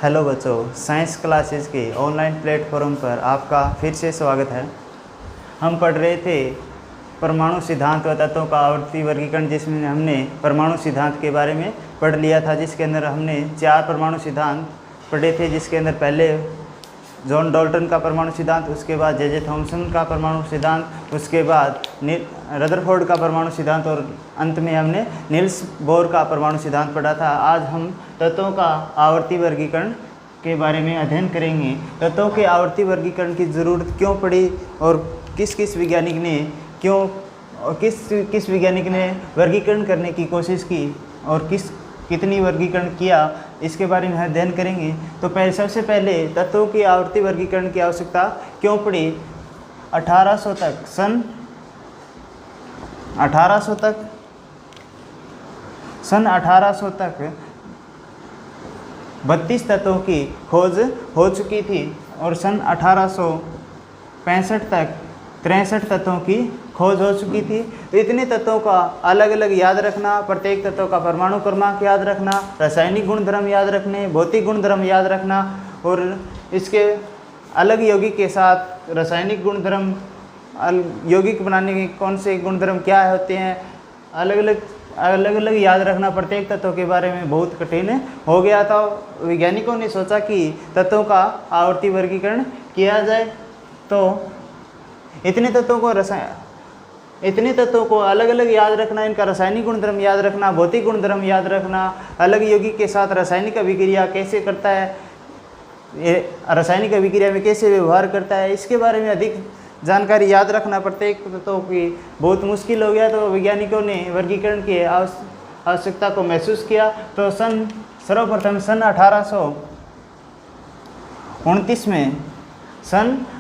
Hello बच्चों, science classes के online platform पर आपका फिर से स्वागत है। हम पढ़ रहे थे परमाणु सिद्धांत व तत्वों का आवर्ती वर्गीकरण, जिसमें हमने परमाणु सिद्धांत के बारे में पढ़ लिया था, जिसके अंदर हमने 4 परमाणु सिद्धांत पढ़े थे। जिसके अंदर पहले जॉन डाल्टन का परमाणु सिद्धांत, उसके बाद जे थॉमसन का परमाणु सिद्धांत, उसके बाद रदरफोर्ड का परमाणु सिद्धांत और अंत में हमने नील्स बोर का परमाणु सिद्धांत पढ़ा था। आज हम तत्वों का आवर्ती वर्गीकरण के बारे में अध्ययन करेंगे। तत्वों के आवर्ती वर्गीकरण की ज़रूरत क्यों पड़ी और किस वैज्ञानिक ने किस वैज्ञानिक ने वर्गीकरण करने की कोशिश की और कितनी वर्गीकरण किया, इसके बारे में अध्ययन करेंगे। तो सबसे पहले तत्वों की आवर्ती वर्गीकरण की आवश्यकता क्यों पड़ी। 1800 तक सन 1800 तक 32 तत्वों की खोज हो चुकी थी और सन 1865 तक 63 तत्वों की खोज हो चुकी थी। तो इतने तत्वों का अलग अलग याद रखना, प्रत्येक तत्वों का परमाणु क्रमांक याद रखना, रासायनिक गुणधर्म याद रखने, भौतिक गुणधर्म याद रखना और इसके अलग यौगिक के साथ रासायनिक गुणधर्म, यौगिक बनाने के कौन से गुणधर्म क्या होते हैं, अलग अलग याद रखना प्रत्येक तत्वों के बारे में बहुत कठिन हो गया था। वैज्ञानिकों ने सोचा कि तत्वों का आवर्ती वर्गीकरण किया जाए। तो इतने तत्वों को अलग अलग याद रखना, इनका रासायनिक गुणधर्म याद रखना, भौतिक गुणधर्म याद रखना, अलग यौगिक के साथ रासायनिक अभिक्रिया कैसे करता है, ये रासायनिक अभिक्रिया में कैसे व्यवहार करता है, इसके बारे में अधिक जानकारी याद रखना प्रत्येक तत्वों की बहुत मुश्किल हो गया। तो वैज्ञानिकों ने वर्गीकरण की आवश्यकता को महसूस किया। तो सर्वप्रथम सन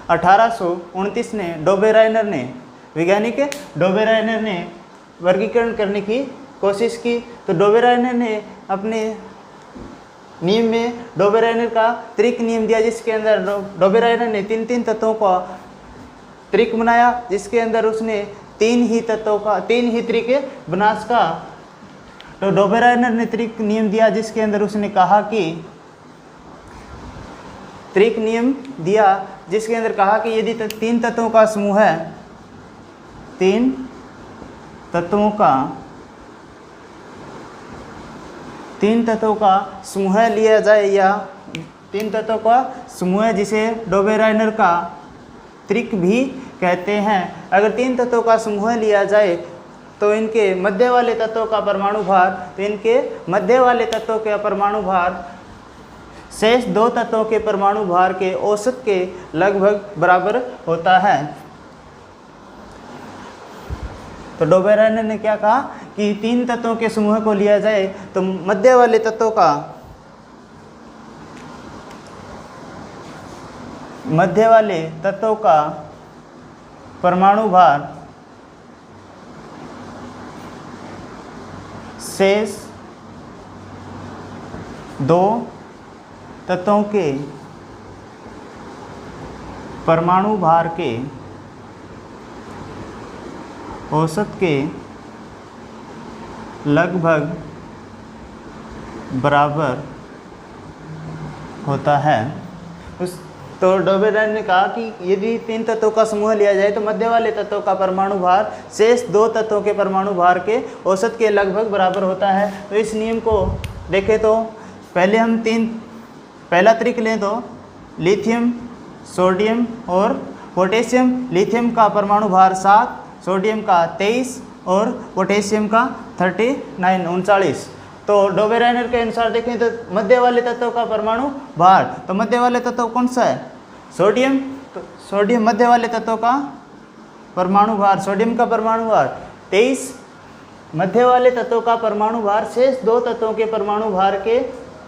1829 में वैज्ञानिक डोबेराइनर ने वर्गीकरण करने की कोशिश की। तो डोबेराइनर ने अपने नियम में डोबेराइनर का त्रिक नियम दिया, जिसके अंदर डोबेराइनर ने तीन तत्वों का त्रिक बनाया, जिसके अंदर उसने तीन ही त्रिक बना सका। तो डोबेराइनर ने त्रिक नियम दिया, जिसके अंदर उसने कहा कि यदि तीन तत्वों का समूह लिया जाए या तीन तत्वों का समूह, जिसे डोबेराइनर का त्रिक भी कहते हैं, अगर तीन तत्वों का समूह लिया जाए तो इनके मध्य वाले तत्वों का परमाणु भार शेष दो तत्वों के परमाणु भार के औसत के लगभग बराबर होता है। तो डोबेराइनर ने क्या कहा कि तीन तत्वों के समूह को लिया जाए तो मध्य वाले तत्वों का परमाणु भार शेष दो तत्वों के परमाणु भार के औसत के लगभग बराबर होता है। तो डोबेराइनर ने कहा कि यदि तीन तत्वों का समूह लिया जाए तो मध्य वाले तत्वों का परमाणु भार शेष दो तत्वों के परमाणु भार के औसत के लगभग बराबर होता है। तो इस नियम को देखें तो पहले हम पहला त्रिक लें तो लिथियम, सोडियम और पोटेशियम। लिथियम का परमाणु भार 7, सोडियम का 23 और पोटेशियम का 39। तो डोबेराइनर के अनुसार देखें तो मध्य वाले तत्वों का परमाणु भार, तो मध्य वाले तत्व कौन सा है, सोडियम। तो सोडियम मध्य वाले तत्वों का परमाणु भार, सोडियम का परमाणु भार 23, मध्य वाले तत्वों का परमाणु भार शेष दो तत्वों के परमाणु भार के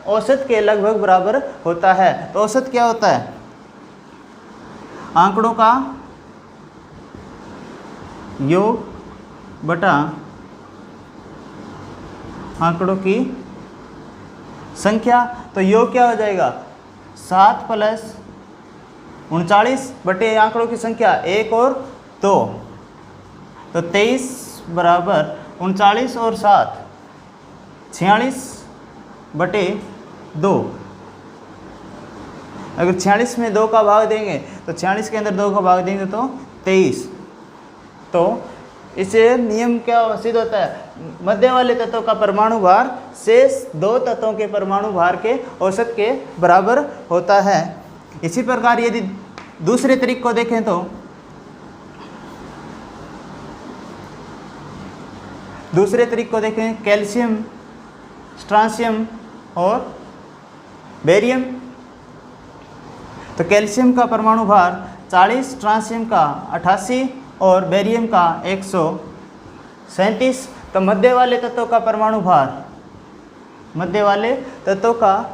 औसत के लगभग बराबर होता है। तो औसत क्या होता है, आंकड़ों का योग बटा आंकड़ों की संख्या। तो योग क्या हो जाएगा, 7 + 39 बटे आंकड़ों की संख्या 1 और 2, तो 23 बराबर 39 और 7 46/2। अगर 46 में 2 का भाग देंगे तो 46 के अंदर 2 का भाग देंगे तो 23। तो इससे नियम क्या सिद्ध होता है, मध्य वाले तत्वों का परमाणु भार शेष 2 तत्वों के परमाणु भार के औसत के बराबर होता है। इसी प्रकार यदि दूसरे तरीके को देखें तो कैल्शियम, स्ट्रांसियम और बेरियम। तो कैल्शियम का परमाणु भार 40, स्ट्रांसियम का 88 और बेरियम का 137। तो मध्य वाले तत्वों का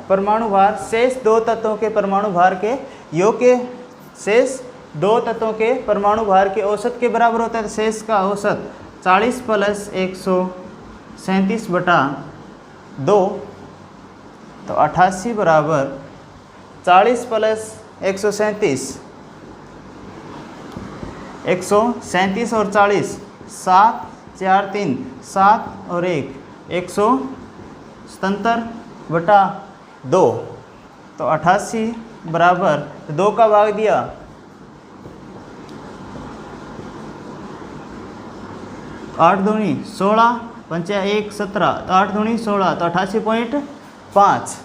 परमाणु भार शेष 2 तत्वों के परमाणु भार के योग के शेष 2 तत्वों के परमाणु भार के औसत के बराबर होता है। तो शेष का औसत 40 + 137/2, तो 88 बराबर 40 + 137, 137 और 40, 7, 4, 3, 7 और 1, 177/2। तो 88 बराबर 2 का भाग दिया 8 दूनी 16, 5 1 17, तो 8 दूनी 16, तो 88.5।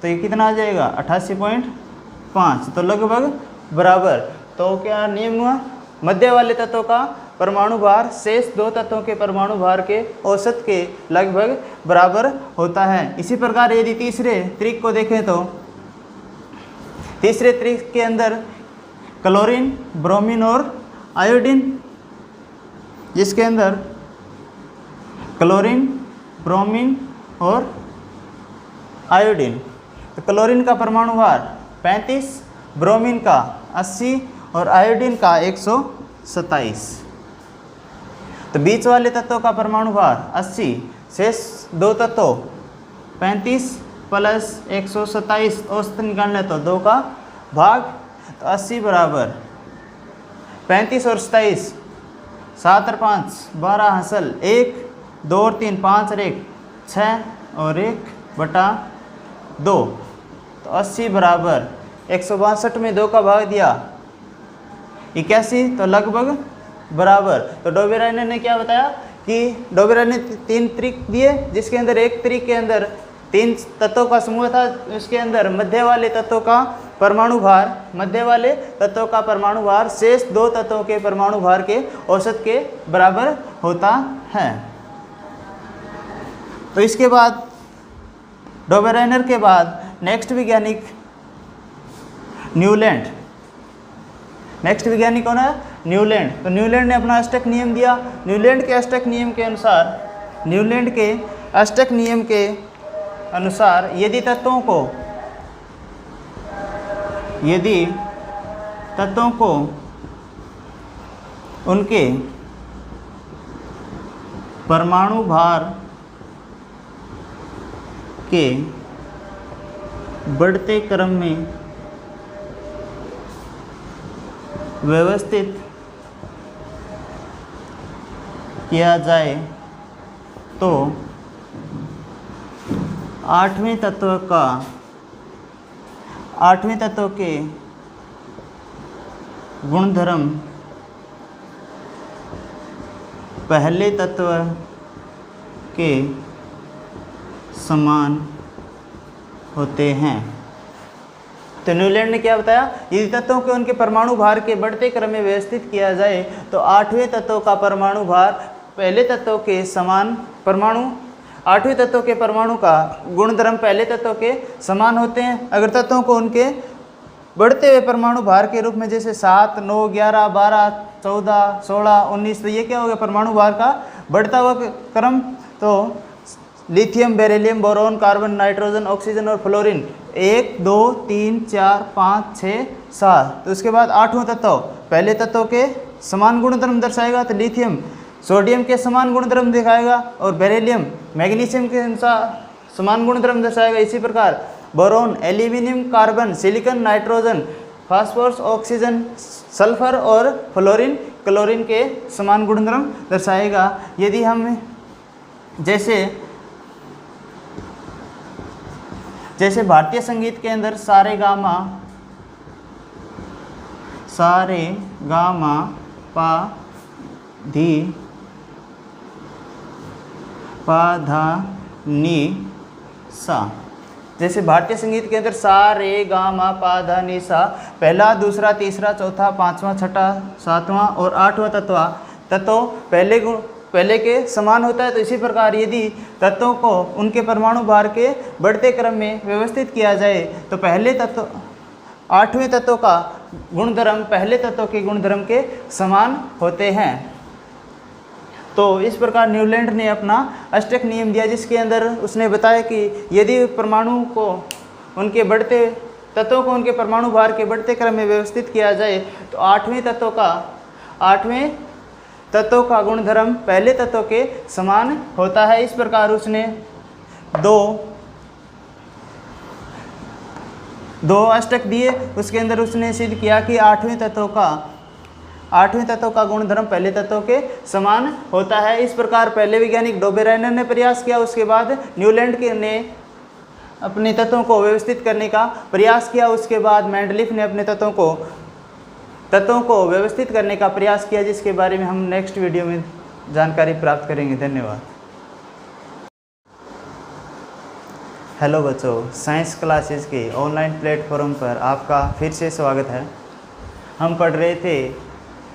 तो ये कितना आ जाएगा 88.5, तो लगभग बराबर। तो क्या नियम हुआ, मध्य वाले तत्वों का परमाणु भार शेष 2 तत्वों के परमाणु भार के औसत के लगभग बराबर होता है। इसी प्रकार यदि तीसरे तरीके को देखें तो तीसरे तरीके के अंदर क्लोरीन, ब्रोमीन और आयोडीन, जिसके अंदर क्लोरीन, ब्रोमीन और आयोडीन। तो क्लोरीन का परमाणु भार 35, ब्रोमीन का 80 और आयोडीन का 127। तो बीच वाले तत्वों का परमाणु भार 80, शेष 2 तत्वों 35 + 127, औसत निकालने तो 2 का भाग, तो 80 बराबर 35 और 27, 7 और 5 12 हासिल 1, 2 और 3 5 और 1 6 और 1/2। तो 80 बराबर 162 में 2 का भाग दिया 81, तो लगभग बराबर। तो डोबेराइनर ने क्या बताया कि डोबेराइनर ने 3 तरीके दिए, जिसके अंदर एक तरीके के अंदर 3 तत्वों का समूह था, उसके अंदर मध्य वाले तत्वों का परमाणु भार शेष 2 तत्वों के परमाणु भार के औसत के बराबर होता है। तो इसके बाद डोबेराइनर के बाद नेक्स्ट वैज्ञानिक वैज्ञानिक कौन है, न्यूलैंड। तो न्यूलैंड ने अपना अष्टक नियम दिया। न्यूलैंड के अष्टक नियम के अनुसार यदि तत्वों को उनके परमाणु भार के बढ़ते क्रम में व्यवस्थित किया जाए तो 8वें तत्व के गुणधर्म पहले तत्व के समान होते हैं। तो न्यूलैंड ने क्या बताया, यदि तत्वों के उनके परमाणु भार के बढ़ते क्रम में व्यवस्थित किया जाए तो 8वें तत्व का परमाणु भार पहले तत्व के समान, 8वें तत्व के परमाणु का गुणधर्म पहले तत्व के समान होते हैं। अगर तत्वों को उनके बढ़ते हुए परमाणु भार के रूप में जैसे 7, 9, 11, 12, 14, 16, 19, तो ये क्या हो गया परमाणु भार का बढ़ता हुआ क्रम। तो lithium, beryllium, boron, carbon, nitrogen, oxygen और फ्लोरीन 1, 2, 3, 4, 5, 6, 7। तो उसके बाद 8वां तत्व पहले तत्व के समान गुणधर्म दर्शाएगा। तो लिथियम सोडियम के समान गुणधर्म दिखाएगा और बेरिलियम मैग्नीशियम के अनुसार समान गुणधर्म दर्शाएगा। इसी प्रकार boron aluminium, carbon, silicon, nitrogen, phosphorus, oxygen, sulphur और फ्लोरीन क्लोरीन के समान गुणधर्म दर्शाएगा। यदि हम जैसे भारतीय संगीत के अंदर सारे गामा सा रे गा मा पा धी पा धा नी सा। जैसे भारतीय संगीत के अंदर सा रे गा मा पा धा नी सा पहला, दूसरा, तीसरा, चौथा, पांचवा, छठा, सातवां और आठवां तत्व पहले के समान होता है। तो इसी प्रकार यदि तत्वों को उनके परमाणु भार के बढ़ते क्रम में व्यवस्थित किया जाए तो पहले तत्व, आठवें तत्व का गुणधर्म पहले तत्व के गुणधर्म के समान होते हैं। तो इस प्रकार न्यूलैंड ने अपना अष्टक नियम दिया, जिसके अंदर उसने बताया कि यदि परमाणु को उनके बढ़ते तत्वों को उनके परमाणु भार के बढ़ते क्रम में व्यवस्थित किया जाए तो आठवें तत्व का गुणधर्म पहले तत्व के समान होता है। इस प्रकार उसने दो अष्टक दिए, उसके अंदर उसने सिद्ध किया कि आठवें तत्व का गुणधर्म पहले तत्व के समान होता है। इस प्रकार पहले वैज्ञानिक डोबेराइनर ने प्रयास किया, उसके बाद न्यूलैंड ने अपने तत्वों को व्यवस्थित करने का प्रयास किया, उसके बाद मेंडलीफ ने अपने तत्वों को व्यवस्थित करने का प्रयास किया, जिसके बारे में हम नेक्स्ट वीडियो में जानकारी प्राप्त करेंगे। धन्यवाद। हेलो बच्चों, साइंस क्लासेस के ऑनलाइन प्लेटफॉर्म पर आपका फिर से स्वागत है। हम पढ़ रहे थे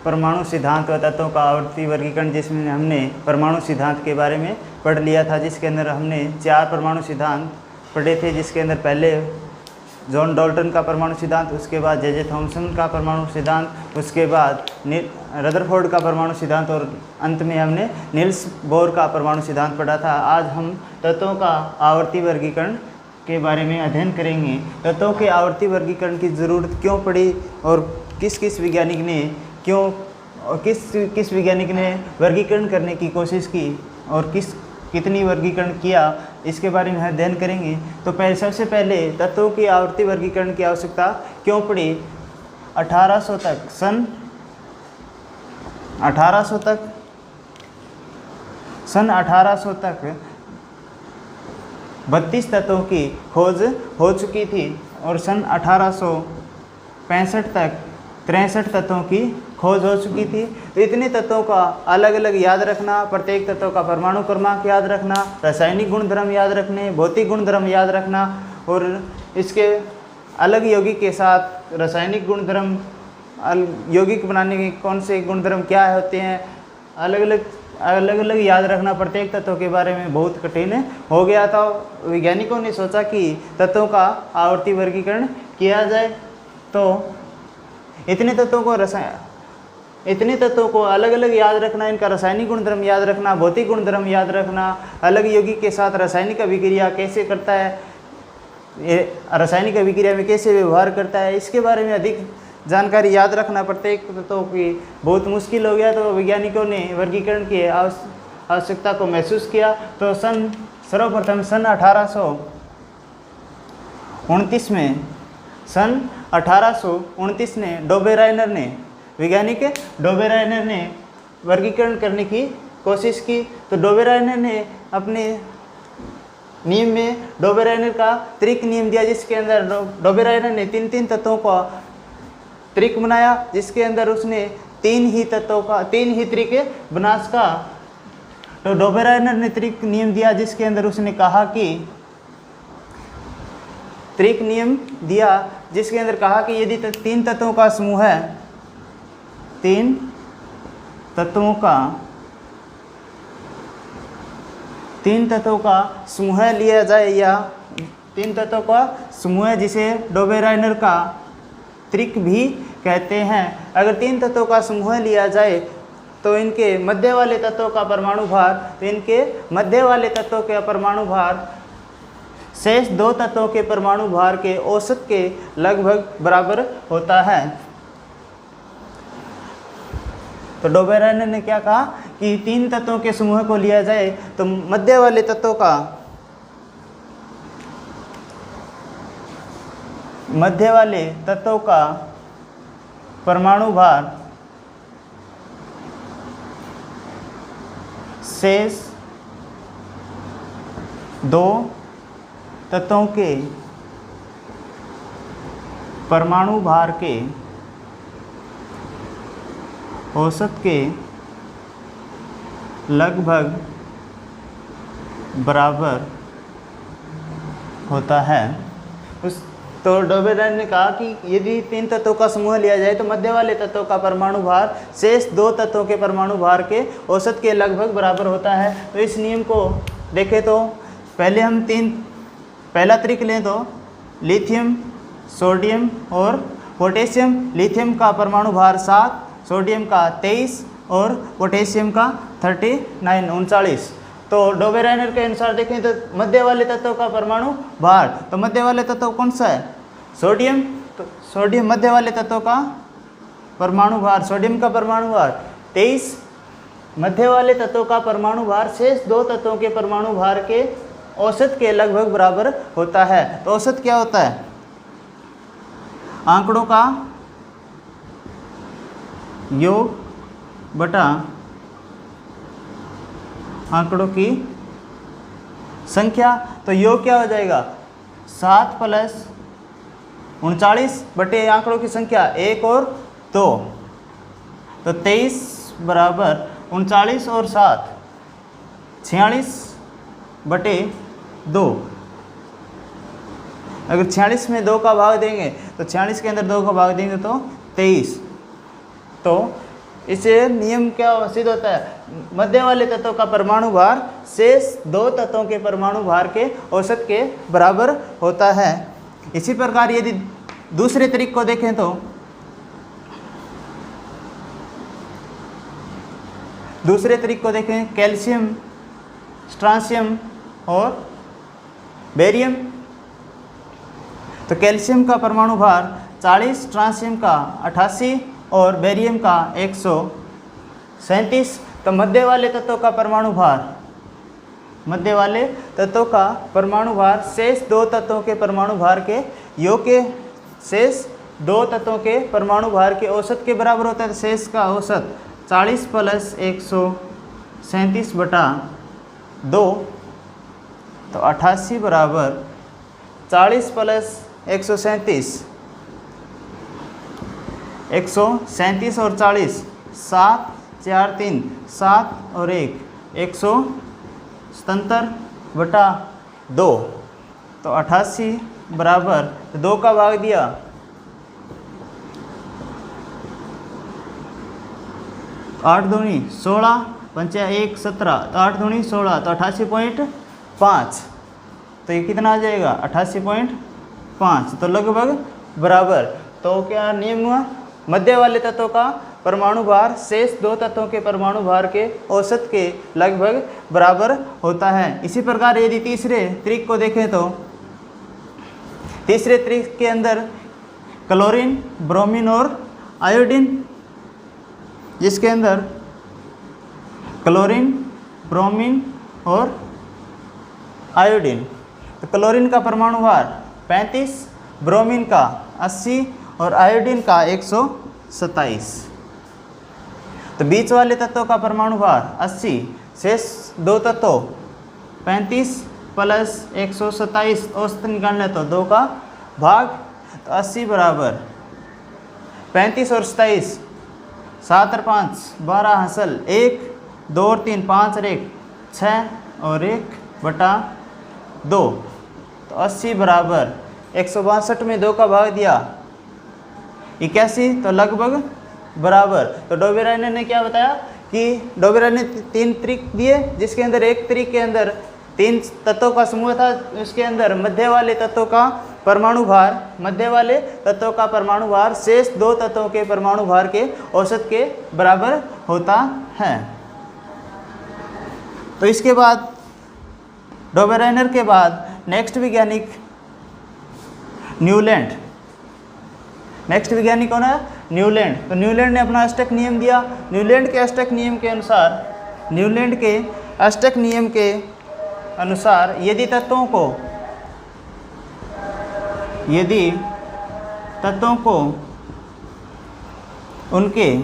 परमाणु सिद्धांत व तत्वों का आवर्ती वर्गीकरण, जिसमें हमने परमाणु सिद्धांत के बारे में पढ़ लिया था, जिसके अंदर हमने 4 परमाणु सिद्धांत पढ़े थे। जिसके अंदर पहले जॉन डाल्टन का परमाणु सिद्धांत, उसके बाद जे थॉमसन का परमाणु सिद्धांत, उसके बाद रदरफोर्ड का परमाणु सिद्धांत और अंत में हमने नील्स बोर का परमाणु सिद्धांत पढ़ा था। आज हम तत्वों का आवर्ती वर्गीकरण के बारे में अध्ययन करेंगे। तत्वों के आवर्ती वर्गीकरण की ज़रूरत क्यों पड़ी और किस वैज्ञानिक ने वर्गीकरण करने की कोशिश की और कितनी वर्गीकरण किया, इसके बारे में अध्ययन करेंगे। तो सबसे पहले तत्वों की आवर्ती वर्गीकरण की आवश्यकता क्यों पड़ी। 1800 तक 32 तत्वों की खोज हो चुकी थी और सन 1865 तक 63 तत्वों की खोज हो चुकी थी। तो इतने तत्वों का अलग अलग याद रखना, प्रत्येक तत्व का परमाणु क्रमांक याद रखना, रासायनिक गुणधर्म याद रखने, भौतिक गुणधर्म याद रखना और इसके अलग यौगिक के साथ रासायनिक गुणधर्म, यौगिक बनाने के कौन से गुणधर्म क्या होते हैं, अलग अलग याद रखना प्रत्येक तत्व के बारे में बहुत कठिन हो गया था। वैज्ञानिकों ने सोचा कि तत्वों का आवर्ती वर्गीकरण किया जाए। तो इतने तत्वों को अलग अलग याद रखना, इनका रासायनिक गुणधर्म याद रखना, भौतिक गुणधर्म याद रखना, अलग यौगिक के साथ रासायनिक अभिक्रिया कैसे करता है, ये रासायनिक अभिक्रिया में कैसे व्यवहार करता है, इसके बारे में अधिक जानकारी याद रखना प्रत्येक तत्वों की बहुत मुश्किल हो गया। तो वैज्ञानिकों ने वर्गीकरण की आवश्यकता को महसूस किया। तो सर्वप्रथम सन 1829 में वैज्ञानिक डोबेराइनर ने वर्गीकरण करने की कोशिश की। तो डोबेराइनर ने अपने नियम में डोबेराइनर का त्रिक नियम दिया, जिसके अंदर डोबेराइनर ने 3 तत्वों का त्रिक बनाया, जिसके अंदर उसने 3 ही त्रिक बना सका। तो डोबेराइनर ने त्रिक नियम दिया, जिसके अंदर उसने कहा कि यदि 3 तत्वों का समूह है, 3 तत्वों का समूह लिया जाए या 3 तत्वों का समूह, जिसे डोबेराइनर का त्रिक भी कहते हैं। अगर 3 तत्वों का समूह लिया जाए तो इनके मध्य वाले तत्वों का परमाणु भार शेष 2 तत्वों के परमाणु भार के औसत के लगभग बराबर होता है। तो डोबेराइनर ने क्या कहा कि 3 तत्वों के समूह को लिया जाए तो मध्य वाले तत्वों का परमाणु भार शेष 2 तत्वों के परमाणु भार के औसत के लगभग बराबर होता है। तो डोबेरेन ने कहा कि यदि 3 तत्वों का समूह लिया जाए तो मध्य वाले तत्वों का परमाणु भार शेष 2 तत्वों के परमाणु भार के औसत के लगभग बराबर होता है। तो इस नियम को देखें तो पहले हम पहला त्रिक लें तो लिथियम, सोडियम और पोटेशियम। लिथियम का परमाणु भार 7, सोडियम का 23 और पोटेशियम का 39। तो डोबेरेनर के अनुसार देखें तो मध्य वाले तत्वों का परमाणु भार, तो मध्य वाले तत्व कौन सा है? सोडियम। तो सोडियम मध्य वाले तत्वों का परमाणु भार, सोडियम का परमाणु भार 23, मध्य वाले तत्वों का परमाणु भार शेष 2 तत्वों के परमाणु भार के औसत के लगभग बराबर होता है। तो औसत क्या होता है? आंकड़ों का योग बटा आंकड़ों की संख्या। तो योग क्या हो जाएगा? 7 + 39 बटे आंकड़ों की संख्या 1 और 2। तो 23 बराबर 39 और 7 46 बटे 2। अगर 46 में 2 का भाग देंगे तो 46 के अंदर 2 का भाग देंगे तो 23। तो इससे नियम क्या सिद्ध होता है? मध्य वाले तत्वों का परमाणु भार शेष 2 तत्वों के परमाणु भार के औसत के बराबर होता है। इसी प्रकार यदि दूसरे तरीके को देखें तो कैल्शियम, स्ट्रांसियम और बेरियम। तो कैल्शियम का परमाणु भार 40, स्ट्रांसियम का 88 और बेरियम का 137। तो मध्य वाले तत्वों का परमाणु भार शेष 2 तत्वों के परमाणु भार के योग के शेष 2 तत्वों के परमाणु भार के औसत के बराबर होता है। शेष का औसत 40 + 137 बटा 2। तो 88 बराबर 40 + 137 137 और 40 7 4 3 7 और 1 177 बटा 2। तो 88 बराबर 2 का भाग दिया 8 दूनी 16, 5 1 17, तो 8 दूनी 16, तो 88.5। तो ये कितना आ जाएगा? 88.5। तो लगभग बराबर। तो क्या नियम हुआ? मध्य वाले तत्वों का परमाणु भार शेष 2 तत्वों के परमाणु भार के औसत के लगभग बराबर होता है। इसी प्रकार यदि तीसरे त्रिक को देखें तो तीसरे त्रिक के अंदर क्लोरीन, ब्रोमीन और आयोडीन, जिसके अंदर क्लोरीन, ब्रोमीन और आयोडीन। तो क्लोरीन का परमाणु भार 35, ब्रोमीन का 80 और आयोडीन का 127। तो बीच वाले तत्वों का परमाणु भार 80, शेष 2 तत्वों 35 + 127, औसत निकालना तो 2 का भाग। तो 80 बराबर 35 और 27, 7 और 5 12 हासिल 1 2 और 3 5 और 1 6 और 1 बटा 2। तो 80 बराबर 162 में 2 का भाग दिया 81, तो लगभग बराबर। तो डोबेरेनर ने क्या बताया कि डोबेरेनर ने 3 त्रिक दिए, जिसके अंदर एक त्रिक के अंदर 3 तत्वों का समूह था। उसके अंदर मध्य वाले तत्वों का परमाणु भार शेष 2 तत्वों के परमाणु भार के औसत के बराबर होता है। तो इसके बाद डोबेरेनर के बाद नेक्स्ट वैज्ञानिक वैज्ञानिक कौन है? न्यूलैंड। तो न्यूलैंड ने अपना अष्टक नियम दिया। न्यूलैंड के अष्टक नियम के अनुसार यदि तत्वों को उनके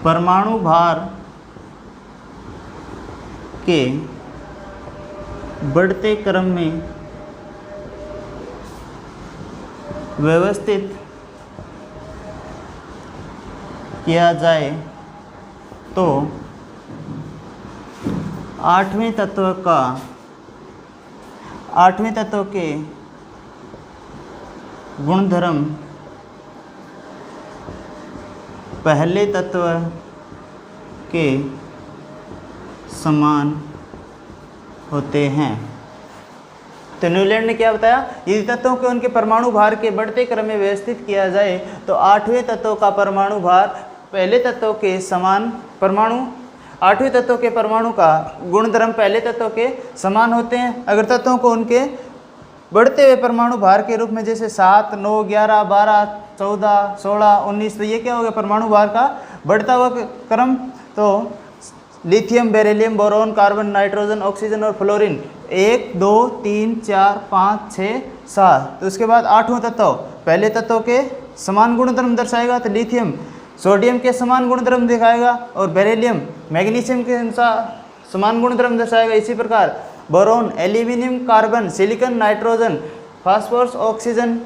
परमाणु भार के बढ़ते क्रम में व्यवस्थित किया जाए तो आठवें तत्व के गुणधर्म पहले तत्व के समान होते हैं। तो न्यूलैंड ने क्या बताया, यदि तत्वों के उनके परमाणु भार के बढ़ते क्रम में व्यवस्थित किया जाए तो आठवें तत्व का परमाणु भार पहले तत्व के समान आठवें तत्व के परमाणु का गुणधर्म पहले तत्व के समान होते हैं। अगर तत्वों को उनके बढ़ते हुए परमाणु भार के रूप में जैसे 7, 9, 11, 12, 14, 16, 19, तो ये क्या हो गया परमाणु भार का बढ़ता हुआ क्रम। तो lithium, beryllium, boron, carbon, nitrogen, oxygen और फ्लोरीन 1, 2, 3, 4, 5, 6, 7। तो उसके बाद आठवां तत्व पहले तत्व के समान गुणधर्म दर्शाएगा, तो लिथियम सोडियम के समान गुणधर्म दिखाएगा और बेरिलियम मैग्नीशियम के अनुसार समान गुणधर्म दर्शाएगा। इसी प्रकार boron, aluminium, carbon, silicon, nitrogen, phosphorus, oxygen,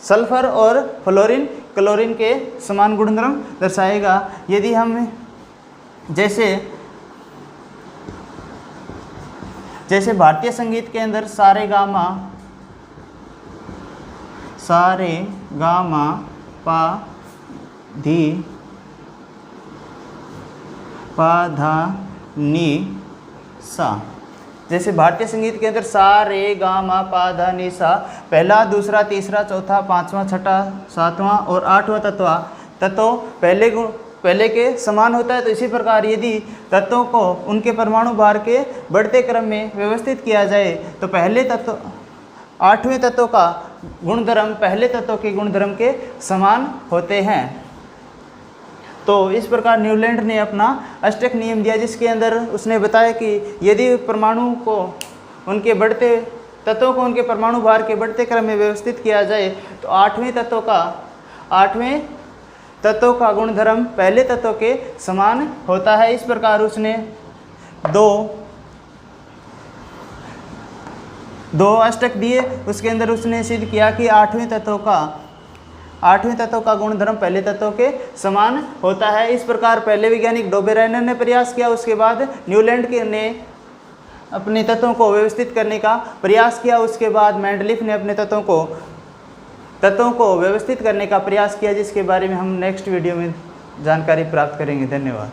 sulphur और फ्लोरीन, क्लोरीन के समान गुणधर्म दर्शाएगा। यदि हम जैसे भारतीय संगीत के अंदर सारे गामा पा धा नी सा, जैसे भारतीय संगीत के अंदर सा रे गा मा पा धा नी सा पहला, दूसरा, तीसरा, चौथा, पांचवा, छठा, सातवां और आठवां तत्व पहले के समान होता है। तो इसी प्रकार यदि तत्वों को उनके परमाणु भार के बढ़ते क्रम में व्यवस्थित किया जाए तो आठवें तत्व का गुणधर्म पहले तत्व के गुणधर्म के समान होते हैं। तो इस प्रकार न्यूलैंड ने अपना अष्टक नियम दिया, जिसके अंदर उसने बताया कि यदि तत्वों को उनके परमाणु भार के बढ़ते क्रम में व्यवस्थित किया जाए तो आठवें तत्व का गुणधर्म पहले तत्व के समान होता है। इस प्रकार उसने दो अष्टक दिए, उसके अंदर उसने सिद्ध किया कि आठवें तत्व का गुणधर्म पहले तत्व के समान होता है। इस प्रकार पहले वैज्ञानिक डोबेराइनर ने प्रयास किया, उसके बाद न्यूलैंड ने अपने तत्वों को व्यवस्थित करने का प्रयास किया, उसके बाद मेंडलीफ ने अपने तत्वों को व्यवस्थित करने का प्रयास किया, जिसके बारे में हम नेक्स्ट वीडियो में जानकारी प्राप्त करेंगे। धन्यवाद।